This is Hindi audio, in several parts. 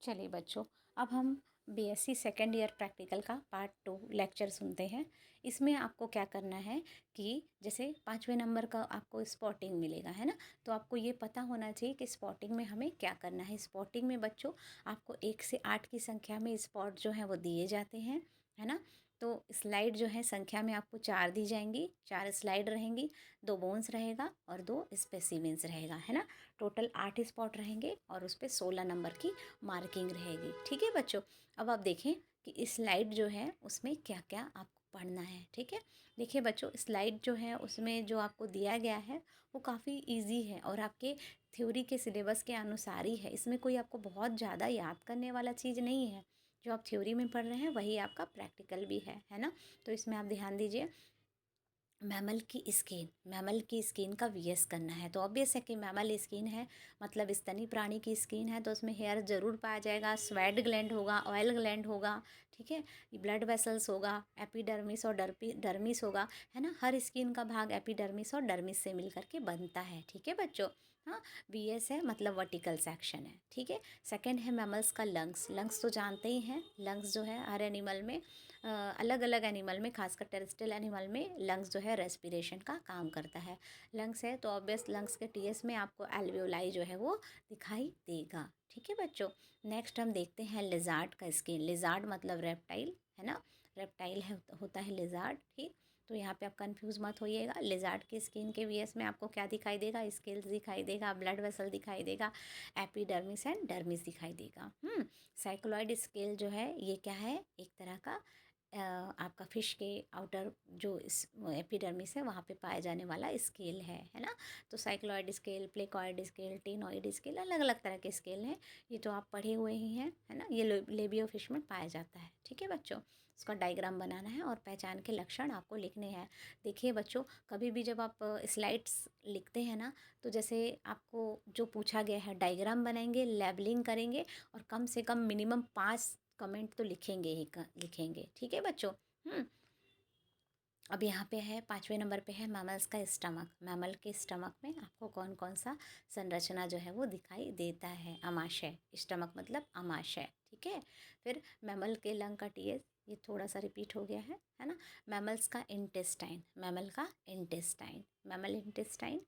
चलिए बच्चों, अब हम बीएससी सेकेंड ईयर प्रैक्टिकल का पार्ट 2 लेक्चर सुनते हैं। इसमें आपको क्या करना है कि जैसे 5वें नंबर का आपको स्पॉटिंग मिलेगा, है ना। तो आपको ये पता होना चाहिए कि स्पॉटिंग में हमें क्या करना है। स्पॉटिंग में बच्चों आपको 1 से 8 की संख्या में स्पॉट जो हैं वो दिए जाते हैं, है ना। तो स्लाइड जो है संख्या में आपको 4 दी जाएंगी, 4 स्लाइड रहेंगी, 2 बोन्स रहेगा और 2 स्पेसिमेंस रहेगा, है ना। टोटल 8 स्पॉट रहेंगे और उस पर 16 नंबर की मार्किंग रहेगी। ठीक है बच्चों, अब आप देखें कि इस स्लाइड जो है उसमें क्या क्या आपको पढ़ना है। ठीक है, देखिए बच्चों, स्लाइड जो है उसमें जो आपको दिया गया है वो काफ़ी इजी है और आपके थ्योरी के सिलेबस के अनुसार ही है। इसमें कोई आपको बहुत ज़्यादा याद करने वाला चीज़ नहीं है। जो आप थ्योरी में पढ़ रहे हैं वही आपका प्रैक्टिकल भी है ना। तो इसमें आप ध्यान दीजिए, मैमल की स्किन का वीएस करना है। तो ऑब्वियस है कि मैमल स्किन है मतलब स्तनी प्राणी की स्किन है, तो उसमें हेयर ज़रूर पाया जाएगा, स्वेट ग्लैंड होगा, ऑयल ग्लैंड होगा, ठीक है, ब्लड वेसल्स होगा, एपिडर्मिस और डर्मिस होगा, है ना। हर स्किन का भाग एपिडर्मिस और डर्मिस से मिल करके बनता है। ठीक है बच्चों, हाँ, वीएस है मतलब वर्टिकल सेक्शन है। ठीक है, सेकंड है मैमल्स का लंग्स तो जानते ही हैं। लंग्स जो है हर एनिमल में, अलग अलग एनिमल में, खासकर टेरेस्ट्रियल एनिमल में लंग्स जो है रेस्पिरेशन का काम करता है। लंग्स है तो ऑब्वियस लंग्स के टीएस में आपको एल्वियोलाई जो है वो दिखाई देगा। ठीक है बच्चों, नेक्स्ट हम देखते हैं लिजार्ड का स्किन। लिजार्ड मतलब रेप्टाइल, है ना, रेप्टाइल है होता है लिजार्ड। ठीक, तो यहाँ पे आप कंफ्यूज मत होइएगा। लिजार्ड की स्किन के वीएस में आपको क्या दिखाई देगा, स्केल्स दिखाई देगा, ब्लड वेसल दिखाई देगा, एपिडर्मिस एंड डर्मिस दिखाई देगा। साइक्लॉइड स्केल जो है ये क्या है, एक तरह का आपका फिश के आउटर जो इस एपिडर्मिस है वहाँ पे पाया जाने वाला स्केल है ना। तो cycloid scale, placoid scale, टेनॉइड scale, अलग अलग तरह के स्केल हैं। ये तो आप पढ़े हुए ही हैं, है ना। ये लेबियो फिश में पाया जाता है। ठीक है बच्चों, उसका डायग्राम बनाना है और पहचान के लक्षण आपको लिखने हैं। देखिए बच्चों, कभी भी जब आप स्लाइड्स लिखते हैं ना, तो जैसे आपको जो पूछा गया है डायग्राम बनाएंगे, लेबलिंग करेंगे और कम से कम मिनिमम 5 कमेंट तो लिखेंगे ही लिखेंगे। ठीक है बच्चों। अब यहाँ पे है 5वें नंबर पे है मैमल्स का स्टमक। मैमल के स्टमक में आपको कौन कौन सा संरचना जो है वो दिखाई देता है। अमाशय, स्टमक मतलब अमाशय। ठीक है, फिर मैमल के लंग का टीएस, ये थोड़ा सा रिपीट हो गया है ना। मैमल्स का इंटेस्टाइन, मैमल का इंटेस्टाइन, मैमल इंटेस्टाइन,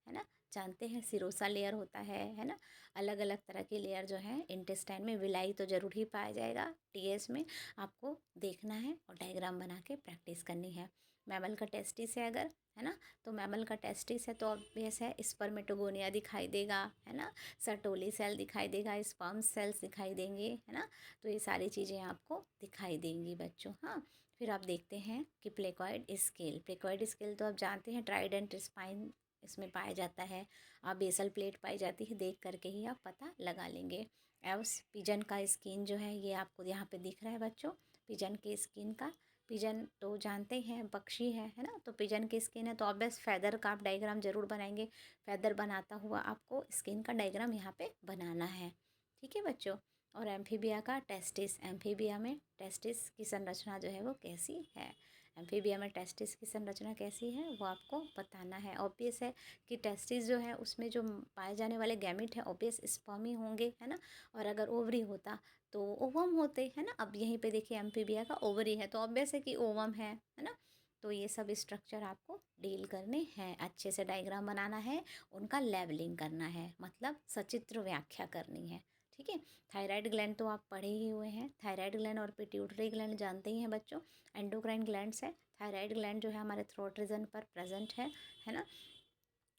है ना, जानते हैं सिरोसा लेयर होता है ना। अलग अलग तरह की लेयर जो है इंटेस्टाइन में, विलाई तो ज़रूर ही पाया जाएगा। टीएस में आपको देखना है और डायग्राम बना के प्रैक्टिस करनी है। मैमल का टेस्टिस है अगर, है ना, तो मैमल का टेस्टिस है तो ऑब्वियस है स्पर्मेटोगोनिया दिखाई देगा, है ना, सर्टोली सेल दिखाई देगा, स्पर्म सेल्स दिखाई देंगे, है ना। तो ये सारी चीज़ें आपको दिखाई देंगी बच्चों। हाँ, फिर आप देखते हैं कि प्लेकॉइड स्केल। प्लेकॉइड स्केल तो आप जानते हैं ट्राइडेंट स्पाइन इसमें पाया जाता है। आप बेसल प्लेट पाई जाती है, देख करके ही आप पता लगा लेंगे। एवस पिजन का स्किन जो है ये आपको यहाँ पे दिख रहा है बच्चों, पिजन के स्किन का। पिजन तो जानते हैं पक्षी है ना। तो पिजन की स्किन है तो ऑब्वियस फैदर का आप डायग्राम ज़रूर बनाएंगे। फैदर बनाता हुआ आपको स्किन का डायग्राम यहाँ पे बनाना है। ठीक है बच्चों, और एम्फीबिया का टेस्टिस, एम्फीबिया में टेस्टिस की संरचना जो है वो कैसी है। एम्फीबिया में टेस्टिस की संरचना कैसी है वो आपको बताना है। ऑब्वियस है कि टेस्टिस जो है उसमें जो पाए जाने वाले गैमिट है ऑब्वियस स्पर्म ही होंगे, है ना। और अगर ओवरी होता तो ओवम होते, है ना। अब यहीं पे देखिए एम्फीबिया का ओवरी है तो ऑब्वियस है कि ओवम है ना। तो ये सब स्ट्रक्चर आपको डील करने हैं, अच्छे से डायग्राम बनाना है, उनका लेबलिंग करना है, मतलब सचित्र व्याख्या करनी है। ठीक है, थायराइड ग्लैंड तो आप पढ़े ही हुए हैं। थायराइड ग्लैंड और पिट्यूटरी ग्लैंड जानते ही हैं बच्चों। एंडोक्राइन ग्लैंड्स है। थायराइड ग्लैंड जो है हमारे थ्रोट रीजन पर प्रेजेंट है ना।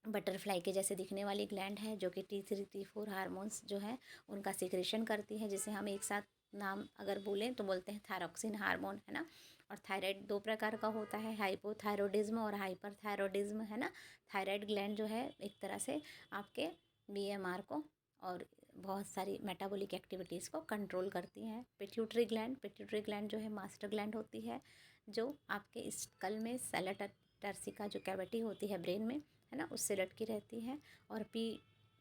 बटरफ्लाई के जैसे दिखने वाली ग्लैंड है जो कि T3 T4 हार्मोन्स जो है उनका सिक्रेशन करती है, जिसे हम एक साथ नाम अगर बोलें तो बोलते हैं थायरोक्सिन हार्मोन, है ना। और थायराइड 2 प्रकार का होता है, हाइपोथायरॉयडिज्म और हाइपरथायरॉयडिज्म, है ना। थायराइड ग्लैंड जो है एक तरह से आपके बीएमआर को और बहुत सारी मेटाबॉलिक एक्टिविटीज़ को कंट्रोल करती हैं। पिट्यूटरी ग्लैंड जो है मास्टर ग्लैंड होती है, जो आपके स्कल में सेला टर्सिका जो कैविटी होती है ब्रेन में, है ना, उससे लटकी रहती है और पी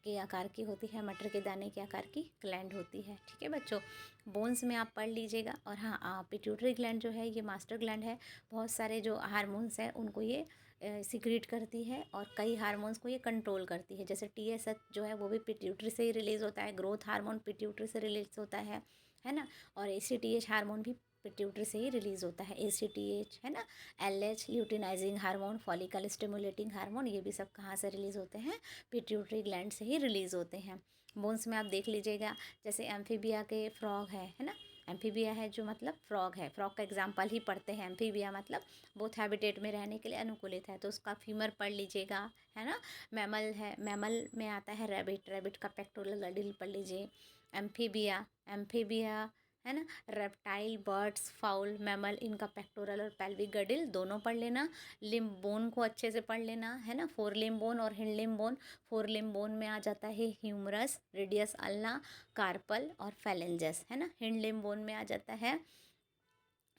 के आकार की होती है, मटर के दाने के आकार की ग्लैंड होती है। ठीक है बच्चों, बोन्स में आप पढ़ लीजिएगा। और हाँ, पिट्यूटरी ग्लैंड जो है ये मास्टर ग्लैंड है, बहुत सारे जो हार्मोन्स हैं उनको ये सिक्रीट करती है और कई हार्मोन्स को ये कंट्रोल करती है। जैसे TSH जो है वो भी पिट्यूटरी से ही रिलीज़ होता है, ग्रोथ हार्मोन पिट्यूटरी से रिलीज़ होता है ना। और ACTH हार्मोन भी पिट्यूटरी से ही रिलीज़ होता है, ACTH है ना। LH luteinizing hormone, follicle stimulating hormone, ये भी सब कहाँ से रिलीज़ होते हैं, पिट्यूटरी ग्लैंड से ही रिलीज़ होते हैं। बोन्स में आप देख लीजिएगा, जैसे एम्फीबिया के फ्रॉग है ना। एम्फीबिया है जो मतलब फ्रॉग है, फ्रॉग का एग्जाम्पल ही पढ़ते हैं। एम्फीबिया मतलब बोथ हैबिटेट में रहने के लिए अनुकूलित है, तो उसका फीमर पढ़ लीजिएगा, है ना। मैमल है, मैमल में आता है रैबिट, रैबिट का पेक्टोरल गडिल पढ़ लीजिए। एम्फीबिया, एम्फीबिया है ना। रेप्टाइल, बर्ड्स, फाउल, मैमल, इनका पेक्टोरल और पेल्विक गडिल दोनों पढ़ लेना। लिम्ब बोन को अच्छे से पढ़ लेना, है ना। फोर लिम्ब बोन और hind limb bone. Four limb bone में आ जाता है ह्यूमरस, रेडियस अल्ना, कार्पल और फेलेंजस, है ना। हिंड लिम्ब बोन में आ जाता है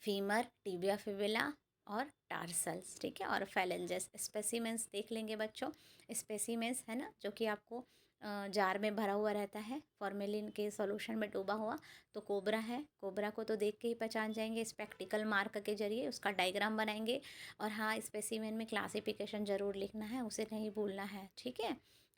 फीमर, टिबिया फिबुला और टार्सल्स, ठीक है। और फेलेंजस। स्पेसिमेंस देख लेंगे बच्चों, स्पेसिमेंस है ना, जो कि आपको जार में भरा हुआ रहता है, फॉर्मेलिन के सॉल्यूशन में डूबा हुआ। तो कोबरा है, कोबरा को तो देख के ही पहचान जाएंगे, स्पेक्टिकल मार्क के जरिए उसका डायग्राम बनाएंगे। और हाँ, स्पेसिमेन में क्लासिफिकेशन ज़रूर लिखना है, उसे नहीं भूलना है, ठीक है।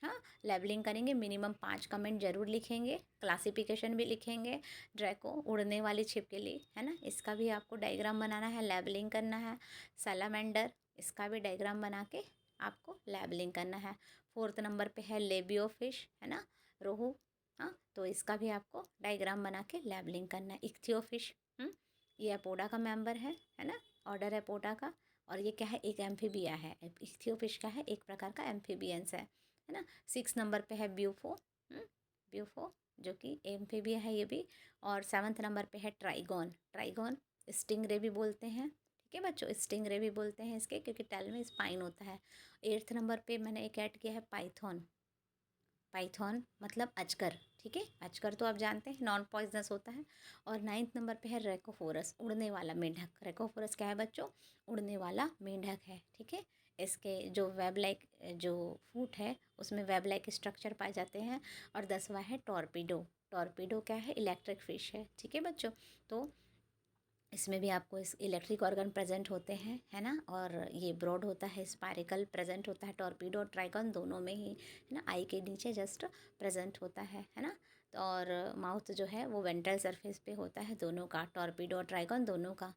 हाँ, लेबलिंग करेंगे, मिनिमम 5 कमेंट जरूर लिखेंगे, क्लासिफिकेशन भी लिखेंगे। ड्रैको, उड़ने वाली छिपकली, है ना, इसका भी आपको डायग्राम बनाना है, लेबलिंग करना है। सैलामेंडर, इसका भी डायग्राम बना के आपको लेबलिंग करना है। 4th नंबर पे है लेबियो फिश, है ना, रोहू। हाँ, तो इसका भी आपको डायग्राम बना के लेबलिंग करना है। इक्थियो फिश, ये एपोडा का मेंबर है ना, ऑर्डर एपोडा का। और ये क्या है, एक एम्फीबिया है। इक्थियो फिश का है, एक प्रकार का एम्फीबियंस है ना। 6 नंबर पे है ब्यूफो, ब्यूफो जो कि एम्फीबिया है ये भी। और 7th नंबर पे है ट्राइगॉन, ट्राइगॉन स्टिंगरे भी बोलते हैं, ठीक है बच्चों, स्टिंगरे भी बोलते हैं इसके, क्योंकि टेल में स्पाइन होता है। 8th नंबर पे मैंने एक ऐड किया है पाइथन, पाइथन मतलब अजगर, ठीक है। अजगर तो आप जानते हैं नॉन पॉइजनस होता है। और 9th नंबर पे है रेकोफोरस, उड़ने वाला मेंढक। रेकोफोरस क्या है बच्चों, उड़ने वाला मेंढक है, ठीक है। इसके जो वेब लाइक जो फूट है उसमें वेब लाइक स्ट्रक्चर पाए जाते हैं। और 10वां है टॉर्पीडो, टॉर्पीडो क्या है, इलेक्ट्रिक फिश है, ठीक है बच्चों। तो इसमें भी आपको इस इलेक्ट्रिक ऑर्गन प्रेजेंट होते हैं, है ना। और ये ब्रॉड होता है, स्पायरिकल प्रेजेंट होता है, टॉर्पीडो और ट्राइगॉन दोनों में ही, है ना, आई के नीचे जस्ट प्रेजेंट होता है ना। तो और माउथ जो है वो वेंट्रल सरफेस पे होता है दोनों का, टॉर्पीडो और ट्राइगॉन दोनों का।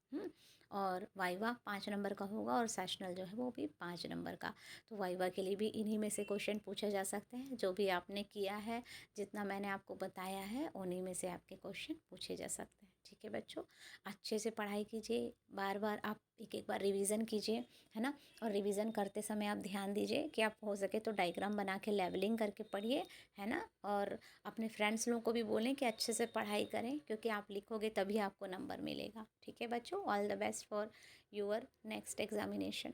और वाइवा 5 नंबर का होगा और सेशनल जो है वो भी 5 नंबर का। तो वाइवा के लिए भी इन्हीं में से क्वेश्चन पूछे जा सकते हैं, जो भी आपने किया है, जितना मैंने आपको बताया है उन्हीं में से आपके क्वेश्चन पूछे जा सकते हैं, ठीक है बच्चों। अच्छे से पढ़ाई कीजिए, बार बार आप एक एक बार रिवीजन कीजिए, है ना। और रिवीजन करते समय आप ध्यान दीजिए कि आप हो सके तो डायग्राम बना के लेवलिंग करके पढ़िए, है ना। और अपने फ्रेंड्स लोगों को भी बोलें कि अच्छे से पढ़ाई करें, क्योंकि आप लिखोगे तभी आपको नंबर मिलेगा, ठीक है बच्चों। All the best for your next examination.